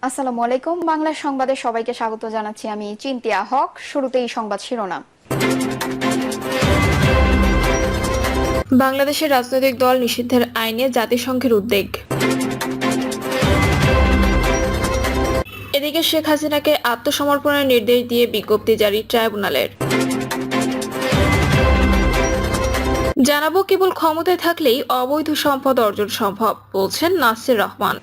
আসসালামু আলাইকুম। বাংলা সংবাদে সবাইকে স্বাগত জানাচ্ছি। আমি চিন্তিয়া হক। শুরুতেই সংবাদ শিরোনাম। বাংলাদেশের রাজনৈতিক দল নিষিদ্ধের আইনে জাতিসংঘের উদ্বেগ। এদিকে শেখ হাসিনাকে আত্মসমর্পণের নির্দেশ দিয়ে বিজ্ঞপ্তি জারি ট্রাইব্যুনালের। জানাবো, কেবল ক্ষমতায় থাকলেই অবৈধ সম্পদ অর্জন সম্ভব, বলছেন নাসির রহমান।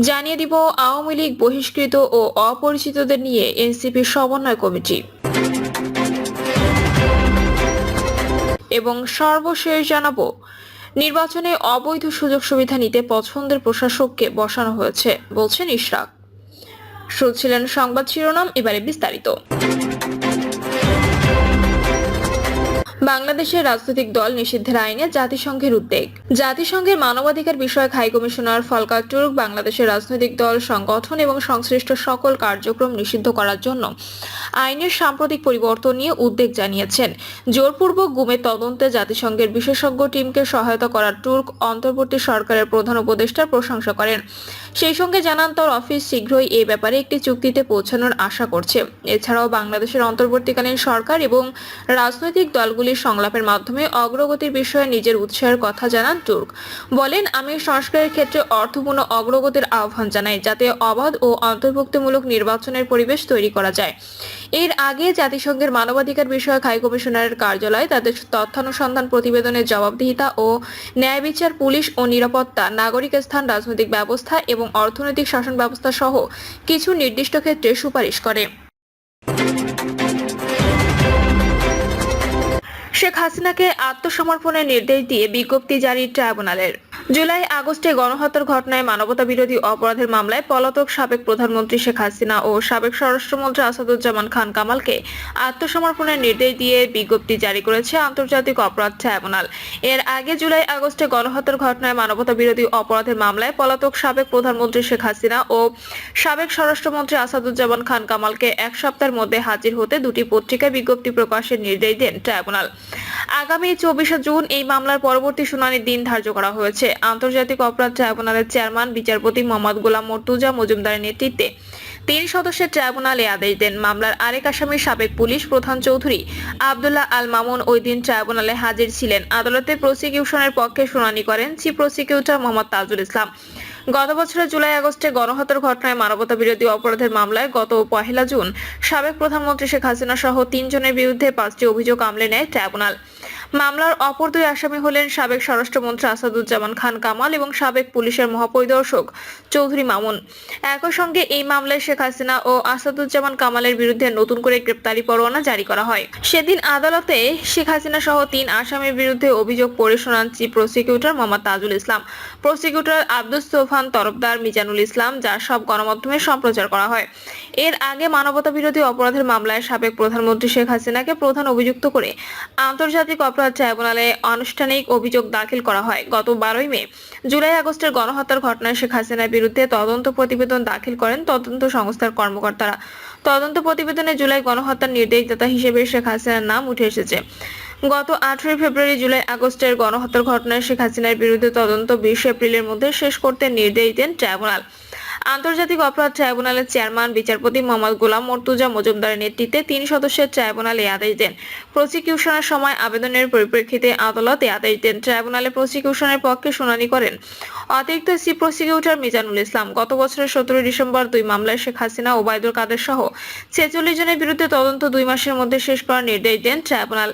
জানিয়ে দিব, আওয়ামী লীগ বহিষ্কৃত ও অপরিচিতদের নিয়ে এনসিপির সমন্বয় কমিটি। এবং সর্বশেষ জানাবো, নির্বাচনে অবৈধ সুযোগ সুবিধা নিতে পছন্দের প্রশাসককে বসানো হয়েছে, বলছেন ইশরাক। শুনছিলেন সংবাদ শিরোনাম, এবারে বিস্তারিত। বাংলাদেশের রাজনৈতিক দল নিষিদ্ধের আইনে জাতিসংঘের উদ্বেগ। জাতিসংঘের মানবাধিকার বিষয়ক হাই কমিশনার ফলকার তুর্ক বাংলাদেশের রাজনৈতিক দল, সংগঠন এবং সংশ্লিষ্ট সকল কার্যক্রম নিষিদ্ধ করার জন্য আইনের সাম্প্রতিক পরিবর্তন নিয়ে উদ্বেগ জানিয়েছেন। জোরপূর্বক গুমের তদন্তে জাতিসংঘের বিশেষজ্ঞ টিমকে সহায়তা করার তুর্ক অন্তর্বর্তী সরকারের প্রধান উপদেষ্টার প্রশংসা করেন। সেই সঙ্গে জানান, তার অফিস শীঘ্রই এ ব্যাপারে একটি চুক্তিতে পৌঁছানোর আশা করছে। এছাড়াও বাংলাদেশের অন্তর্বর্তীকালীন সরকার এবং রাজনৈতিক দলগুলির সংলাপের মাধ্যমে অগ্রগতির বিষয়ে নিজের উৎসাহের কথা জানান তুর্ক। বলেন, আমি সংস্কারের ক্ষেত্রে অর্থপূর্ণ অগ্রগতির আহ্বান জানাই, যাতে অবাধ ও অন্তর্ভুক্তিমূলক নির্বাচনের পরিবেশ তৈরি করা যায়। এর আগে জাতিসংঘের মানবাধিকার বিষয়ক হাই কমিশনারের কার্যালয় তাদের তথ্যানুসন্ধান প্রতিবেদনের জবাবদিহিতা ও ন্যায় বিচার, পুলিশ ও নিরাপত্তা, নাগরিক স্থান, রাজনৈতিক ব্যবস্থা এবং অর্থনৈতিক শাসন ব্যবস্থা সহ কিছু নির্দিষ্ট ক্ষেত্রে সুপারিশ করে। শেখ হাসিনাকে আত্মসমর্পণের নির্দেশ দিয়ে বিজ্ঞপ্তি জারি ট্রাইব্যুনালের। জুলাই আগস্টে গণহত্যার ঘটনায় মানবতা বিরোধী অপরাধের মামলায় পলাতক সাবেক প্রধানমন্ত্রী শেখ হাসিনা ও সাবেক স্বরাষ্ট্রমন্ত্রী আসাদুজ্জামান খান কামালকে আত্মসমর্পণের নির্দেশ দিয়ে বিজ্ঞপ্তি জারি করেছে আন্তর্জাতিক অপরাধ ট্রাইব্যুনাল। এর আগে জুলাই আগস্টে গণহত্যার ঘটনায় মানবতা বিরোধী অপরাধের মামলায় পলাতক সাবেক প্রধানমন্ত্রী শেখ হাসিনা ও সাবেক স্বরাষ্ট্রমন্ত্রী আসাদুজ্জামান খান কামালকে এক সপ্তাহের মধ্যে হাজির হতে দুটি পত্রিকায় বিজ্ঞপ্তি প্রকাশের নির্দেশ দেন ট্রাইব্যুনাল। আগামী 24শে জুন এই মামলার পরবর্তী শুনানির দিন ধার্য করা হয়েছে। আন্তর্জাতিক অপরাধ ট্রাইব্যুনালের চেয়ারম্যান বিচারপতি মোহাম্মদ গোলাম মর্তুজা মজুমদারের নেতৃত্বে 3 সদস্যের ট্রাইব্যুনাল এ আদেশ দেন। মামলার আরেক আসামি সাবেক পুলিশ প্রধান চৌধুরী আব্দুল্লাহ আল মামুন ওই দিন ট্রাইব্যুনালে হাজির ছিলেন। আদালতে প্রসিকিউশনের পক্ষে শুনানি করেন চিফ প্রসিকিউটর মোহাম্মদ তাজুল ইসলাম। গত বছরের জুলাই আগস্টে গণহত্যার ঘটনায় মানবতা বিরোধী অপরাধের মামলায় গত 1 জুন সাবেক প্রধানমন্ত্রী শেখ হাসিনা সহ 3 জনের বিরুদ্ধে 5টি অভিযোগ আমলে নেয় ট্রাইব্যুনাল। মামলার অপর 2 আসামি হলেন সাবেক স্বরাষ্ট্রমন্ত্রী আসাদুজ্জামান খান কামাল এবং সাবেক পুলিশের মহাপরিদর্শক চৌধুরী মামুন। একই সঙ্গে এই মামলায় শেখ হাসিনা ও আসাদুজ্জামান কামালের বিরুদ্ধে নতুন করে গ্রেপ্তারি পরোয়ানা জারি করা হয়। সেদিন আদালতে শেখ হাসিনা সহ 3 আসামির বিরুদ্ধে অভিযোগ পড়ে শোনান chief prosecutor Mohammad Tajul Islam, prosecutor Abdus Sofan Tarafdar, Mizanul Islam, যা সব গণমাধ্যমে সম্প্রচার করা হয়। এর আগে মানবতা বিরোধী অপরাধের মামলায় সাবেক প্রধানমন্ত্রী শেখ হাসিনাকে প্রধান অভিযুক্ত করে আন্তর্জাতিক অপরাধ ট্রাইব্যুনালে আনুষ্ঠানিক অভিযোগ দাখিল করা হয়। গত 12 মে জুলাই আগস্টের গণহত্যার ঘটনায় শেখ হাসিনার বিরুদ্ধে তদন্ত প্রতিবেদন দাখিল করেন তদন্ত সংস্থার কর্মকর্তারা। তদন্ত প্রতিবেদনে জুলাই গণহত্যার নির্দেশদাতা হিসেবে শেখ হাসিনার নাম উঠে এসেছে। গত 18 ফেব্রুয়ারি জুলাই আগস্টের গণহত্যার ঘটনায় শেখ হাসিনার বিরুদ্ধে তদন্ত 20 এপ্রিলের মধ্যে শেষ করতে নির্দেশ দেন ট্রাইব্যুনাল। আন্তর্জাতিক অপরাধ ট্রাইব্যুনালের চেয়ারম্যান বিচারপতি মোহাম্মদ গোলাম মর্তুজা মজুমদারের নেতৃত্বে 3 সদস্যের ট্রাইব্যুনাল এ আদেশ দেন। প্রসিকিউশনের সময় আবেদনের পরিপ্রেক্ষিতে আদালত এ আদেশ দেন। ট্রাইব্যুনালে প্রসিকিউশনের পক্ষে শুনানি করেন অতিরিক্ত চিফ প্রসিকিউটর মিজানুল ইসলাম। গত বছরের 17 ডিসেম্বর 2 মামলায় শেখ হাসিনা, ওবায়দুল কাদের সহ 46 জনের বিরুদ্ধে তদন্ত 2 মাসের মধ্যে শেষ করার নির্দেশ দেন ট্রাইব্যুনাল।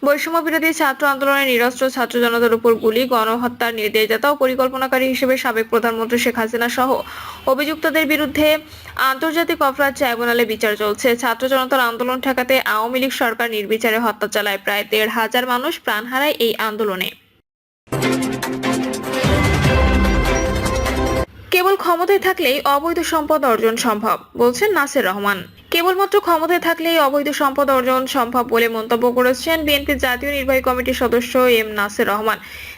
বৈষম্য বিরোধী ছাত্র আন্দোলনের নিরস্ত্র ছাত্র জনতার উপর গুলি, গণহত্যার নির্দেশদাতা ও পরিকল্পনাকারী হিসেবে সাবেক প্রধানমন্ত্রী শেখ হাসিনা সহ অভিযুক্তদের বিরুদ্ধে আন্তর্জাতিক অপরাধ ট্রাইব্যুনালে বিচার চলছে। ছাত্র জনতার আন্দোলন ঠেকাতে আওয়ামী লীগ সরকার নির্বিচারে হত্যা চালায়। প্রায় 1,500 মানুষ প্রাণ হারায় এই আন্দোলনে। কেবল ক্ষমতায় থাকলেই অবৈধ সম্পদ অর্জন সম্ভব, বলছেন নাসির রহমান। কেবলমাত্র ক্ষমতায় থাকলেই অবৈধ সম্পদ অর্জন সম্ভব বলে মন্তব্য করেছেন বিএনপির জাতীয় নির্বাহী কমিটির সদস্য এম নাসির রহমান।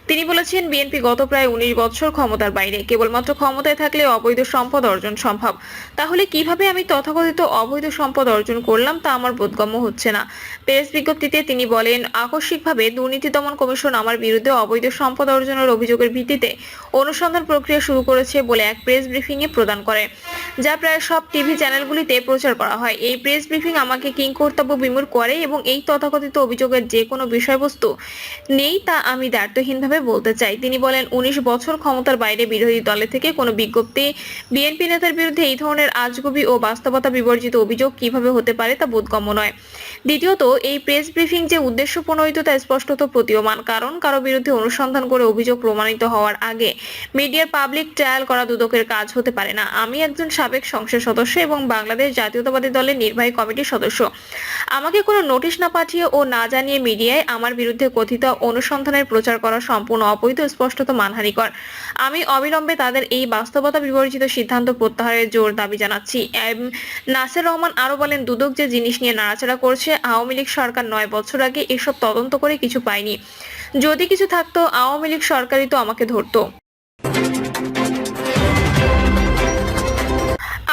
তিনি বলেছেন, বিএনপি গত প্রায় 19 বছর ক্ষমতার বাইরে, কেবলমাত্র ক্ষমতায় থাকলে অবৈধ সম্পদ অর্জন সম্ভব। তাহলে কিভাবে আমি তথাকথিত অবৈধ সম্পদ অর্জন করলাম তা আমার বোধগম্য হচ্ছে না। প্রেস বিজ্ঞপ্তিতে তিনি বলেন, আকস্মিকভাবে দুর্নীতি দমন কমিশন আমার বিরুদ্ধে অবৈধ সম্পদ অর্জনের অভিযোগের ভিত্তিতে অনুসন্ধান প্রক্রিয়া শুরু করেছে বলে এক প্রেস ব্রিফিংয়ে প্রদান করে, যা প্রায় সব টিভি চ্যানেলগুলিতে প্রচার করা হয়। এই প্রেস ব্রিফিং আমাকে কিংকর্তব্য বিমূঢ় করে এবং এই তথাকথিত অভিযোগের যে কোনো বিষয়বস্তু নেই তা আমি দায়িত্বহীনভাবে বলতে চাই। তিনি বলেন, 19 বছর ক্ষমতার বাইরে বিরোধী দলের থেকে কোনো বিজ্ঞপ্তি বিএনপি নেতার বিরুদ্ধে এই ধরনের আজগুবি ও বাস্তবতা বিবর্জিত অভিযোগ কিভাবে হতে পারে তা বোধগম্য নয়। দ্বিতীয়ত, এই প্রেস ব্রিফিং যে উদ্দেশ্য প্রণোদিত তা স্পষ্টত প্রতীয়মান, কারণ কারো বিরুদ্ধে অনুসন্ধান করে অভিযোগ প্রমাণিত হওয়ার আগে মিডিয়ার পাবলিক ট্রায়াল করা দুদকের কাজ হতে পারে না। আমি একজন সাবেক সংসদ সদস্য এবং বাংলাদেশ জাতীয়তাবাদী দলের নির্বাহী কমিটির সদস্য। আমাকে কোনো নোটিশ না পাঠিয়ে ও না জানিয়ে মিডিয়ায় আমার বিরুদ্ধে কথিত অনুসন্ধানের প্রচার করা সম্পূর্ণ অবৈধ, স্পষ্টত মানহানিকর। আমি অবিলম্বে তাদের এই বাস্তবতা বিবর্জিত সিদ্ধান্ত প্রত্যাহারের জোর দাবি জানাচ্ছি। এম নাসির রহমান আরো বলেন, দুদক যে জিনিস নিয়ে নাড়াচাড়া করছে, আওয়ামী লীগ সরকার 9 বছর আগে এসব তদন্ত করে কিছু পায়নি। যদি কিছু থাকতো আওয়ামী লীগ সরকারই তো আমাকে ধরতো।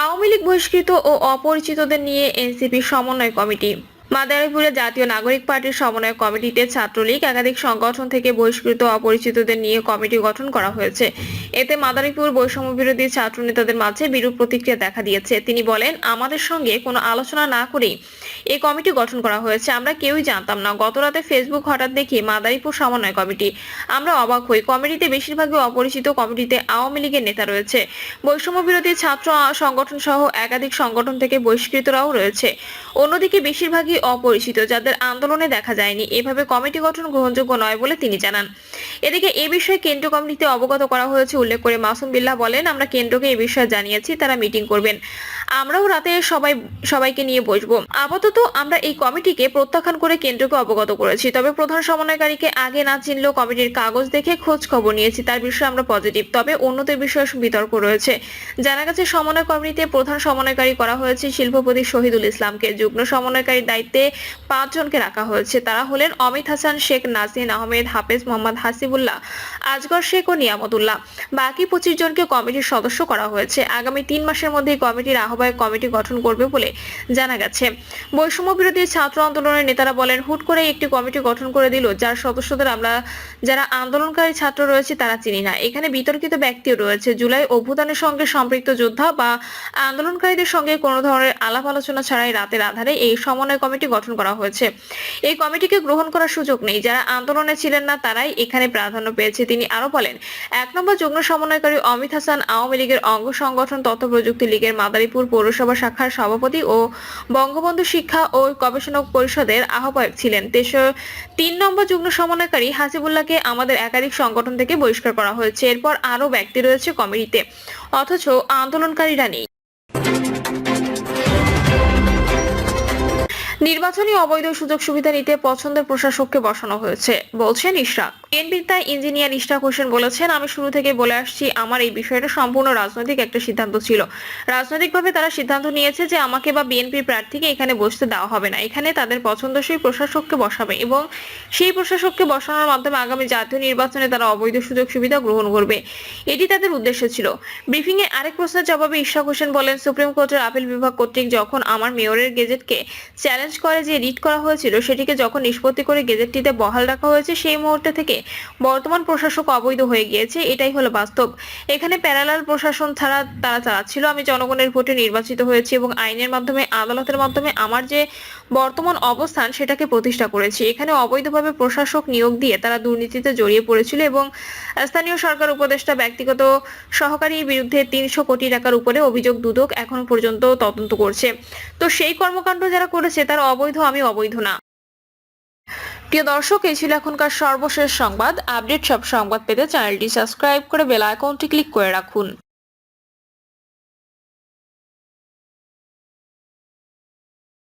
আওয়ামী লীগ বহিষ্কৃত ও অপরিচিতদের নিয়ে এনসিপি সমন্বয় কমিটি। মাদারীপুরে জাতীয় নাগরিক পার্টির সমন্বয় কমিটিতে ছাত্রলীগ একাধিক সংগঠন থেকে বহিষ্কৃত অপরিচিতদের নিয়ে কমিটি গঠন করা হয়েছে। এতে মাদারীপুর বৈষম্য বিরোধী ছাত্র নেতাদের মাঝে বিরূপ প্রতিক্রিয়া দেখা দিয়েছে। তিনি বলেন, আমাদের সঙ্গে কোনো আলোচনা না করেই এই কমিটি গঠন করা হয়েছে। আমরা কেউই জানতাম না। গতরাতে ফেসবুক হঠাৎ দেখি মাদারীপুর সমন্বয় কমিটি। আমরা অবাক হই। কমিটিতে বেশিরভাগই অপরিচিত। কমিটিতে আওয়ামী লীগের নেতা রয়েছে, বৈষম্য বিরোধী ছাত্র সংগঠন সহ একাধিক সংগঠন থেকে বহিষ্কৃতরাও রয়েছে। অন্যদিকে বেশিরভাগই অপরিচিত, যাদের আন্দোলনে দেখা যায়নি। এভাবে কমিটি গঠন গ্রহণযোগ্য নয় বলে তিনি জানান। এদিকে এ বিষয়ে কেন্দ্রীয় কমিটিতে অবগত করা হয়েছে উল্লেখ করে মাসুম বিল্লাহ বলেন, আমরা কেন্দ্রকে এই বিষয়ে জানিয়েছি, তারা মিটিং করবেন। আমরাও রাতে সবাইকে নিয়ে বসবো। আপাতত আমরা এই কমিটিকে প্রত্যাখ্যান করে কেন্দ্রকে অবগত করেছি। তবে প্রধান সমন্বয়কারীকে আগে না চিনলেও কমিটির কাগজ দেখে খোঁজ খবর নিয়েছি, তার বিষয়ে আমরা পজিটিভ। তবে অন্যদের বিষয়ে বিতর্ক রয়েছে। জানা গেছে, সমন্বয় কমিটিতে প্রধান সমন্বয়কারী করা হয়েছে শিল্পপতি শহীদুল ইসলামকে। যুগ্ম সমন্বয়কারীর দায়িত্বে 5 জনকে রাখা হয়েছে। তারা হলেন অমিত হাসান, শেখ নাসিন আহমেদ, হাফেজ মোহাম্মদ হাসিবুল্লাহ, আজগর শেখ ও নিয়ামতুল্লাহ। বাকি 25 জনকে কমিটির সদস্য করা হয়েছে। আগামী 3 মাসের মধ্যে কমিটির আহ্বায়ক কমিটি গঠন করবে বলে জানা গেছে। বৈষম্য বিরোধী ছাত্র আন্দোলনের নেতারা বলেন, হুট করে একটি কমিটি গঠন করে দিল যার সদস্যদের আমরা যারা আন্দোলনকারী ছাত্র রয়েছে তারা চিনি না। এখানে বিতর্কিত ব্যক্তিও রয়েছে। জুলাই অভ্যুত্থানের সঙ্গে সম্পৃক্ত যোদ্ধা বা আন্দোলনকারীদের সঙ্গে কোনো ধরনের আলাপ আলোচনা ছাড়াই রাতের আধারে এই সমন্বয় কমিটি গঠন করা হয়েছে। এই কমিটিকে গ্রহণ করার সুযোগ নেই। যারা আন্দোলনে ছিলেন না তারাই এখানে প্রাধান্য পেয়েছে। তিনি আরো বলেন, 1 নম্বর যুগ্ম সমন্বয়কারী অমিত হাসান আওয়ামী লীগের অঙ্গ সংগঠন তথ্য প্রযুক্তি লীগের মাদারীপুর পৌরসভা শাখার সভাপতি ও বঙ্গবন্ধু শিক্ষা ও গবেষণা পরিষদের আহ্বায়ক ছিলেন। 3 নম্বর যুগ্ম সমন্বয়কারী হাসিবুল্লাহকে আমাদের একাধিক সংগঠন থেকে বহিষ্কার করা হয়েছে। এরপর আরো ব্যক্তি রয়েছে কমিটিতে, অথচ আন্দোলনকারীরা নেই। নির্বাচনী অবৈধ সুযোগ সুবিধা নিতে পছন্দের প্রশাসককে বসানো হয়েছে বলছেন ইশরাক। বিএনপির তাই ইঞ্জিনিয়ার ইশরাক হোসেন বলেছেন, আমি শুরু থেকে বলে আসছি, আমার এই বিষয়টা সম্পূর্ণ রাজনৈতিক একটা সিদ্ধান্ত ছিল। রাজনৈতিকভাবে তারা সিদ্ধান্ত নিয়েছে যে আমাকে বা বিএনপির প্রার্থীকে এখানে বসতে দেওয়া হবে না। এখানে তাদের পছন্দসই প্রশাসককে বসাবে এবং সেই প্রশাসককে বসানোর মাধ্যমে আগামী জাতীয় নির্বাচনে তারা অবৈধ সুযোগ সুবিধা গ্রহণ করবে, এটি তাদের উদ্দেশ্য ছিল। ব্রিফিং এ আরেক প্রশ্নের জবাবে ইশরাক হোসেন বলেন, সুপ্রিম কোর্টের আপিল বিভাগ কর্তৃক যখন আমার মেয়রের গেজেটকে চ্যালেঞ্জ করে যে রিট করা হয়েছিল সেটিকে যখন নিষ্পত্তি করে গেজেটটিতে বহাল রাখা হয়েছে, সেই মুহূর্তে থেকে বর্তমান প্রশাসক অবৈধ হয়ে গিয়েছে। এটাই হলো বাস্তব। এখানে প্যারালাল প্রশাসন ছাড়া তারা চালাচ্ছিল। আমি জনগণের ভোটে নির্বাচিত হয়েছি এবং আইনের মাধ্যমে, আদালতের মাধ্যমে আমার যে বর্তমান অবস্থান সেটাকে প্রতিষ্ঠা করেছি। এখানে অবৈধভাবে প্রশাসক নিয়োগ দিয়ে তারা দুর্নীতিতে জড়িয়ে পড়েছিল এবং স্থানীয় সরকার উপদেষ্টা ব্যক্তিগত সহকারীর বিরুদ্ধে 300 কোটি টাকার উপরে অভিযোগ দুদক এখন পর্যন্ত তদন্ত করছে। তো সেই কর্মকাণ্ড যারা করেছে তারা অবৈধ, আমি অবৈধ না। প্রিয় দর্শক, এই ছিল এখনকার সর্বশেষ সংবাদ। আপডেট সব সংবাদ পেতে চ্যানেলটি সাবস্ক্রাইব করে বেল আইকনটি ক্লিক করে রাখুন।